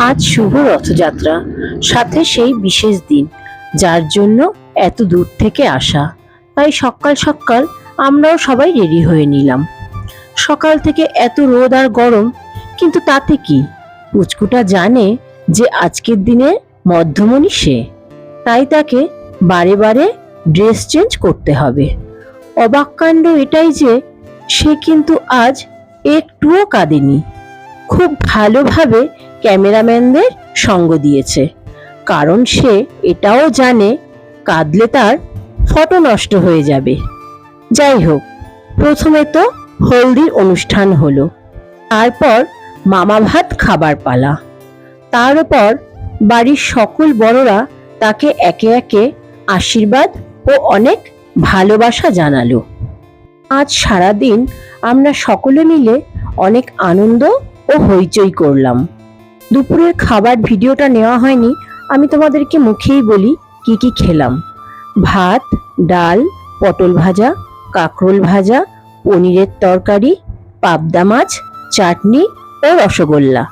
আজ শুভ রথযাত্রা, সাথে সেই বিশেষ দিন যার জন্য এত দূর থেকে আসা। তাই সকাল সকাল আমরাও সবাই রেডি হয়ে নিলাম। সকাল থেকে এত রোদ আর গরম, কিন্তু তাতে কি, পুচকুটা জানে যে আজকের দিনে মধ্যমণি সে, তাই তাকে বারে বারে ড্রেস চেঞ্জ করতে হবে। অবাক কাণ্ড এটাই যে সে কিন্তু আজ একটুও কাঁদেনি। খুব ভালোভাবে ক্যামেরাম্যানদের সঙ্গ দিয়েছে, কারণ সে এটাও জানে কাঁদলে তার ফটো নষ্ট হয়ে যাবে। যাই হোক, প্রথমে তো হলদির অনুষ্ঠান হলো, তারপর মামা ভাত খাবার পালা, তারপর বাড়ির সকল বড়রা তাকে একে একে আশীর্বাদ ও অনেক ভালোবাসা জানালো। আজ সারাদিন আমরা সকলে মিলে অনেক আনন্দ ও হইচই করলাম। দুপুরের খাবার ভিডিওটা নেওয়া হয়নি, আমি তোমাদেরকে মুখেই বলি কি কি খেলাম। ভাত, ডাল, পটল ভাজা, কাঁকরোল ভাজা, পনিরের তরকারি, পাবদা মাছ, চাটনি ও রসগোল্লা।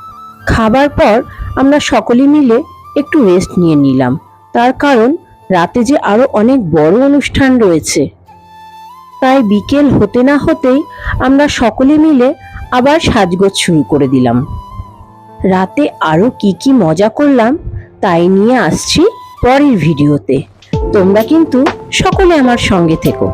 খাবার পর আমরা সকলে মিলে একটু রেস্ট নিয়ে নিলাম, তার কারণ রাতে যে আরো অনেক বড় অনুষ্ঠান রয়েছে। তাই বিকেল হতে না হতেই আমরা সকলে মিলে আবার সাজগোজ শুরু করে দিলাম। রাতে আরো কি কি মজা করলাম তাই নিয়ে আসছি পরের ভিডিওতে। তোমরা কিন্তু সকলে আমার সঙ্গে থেকো।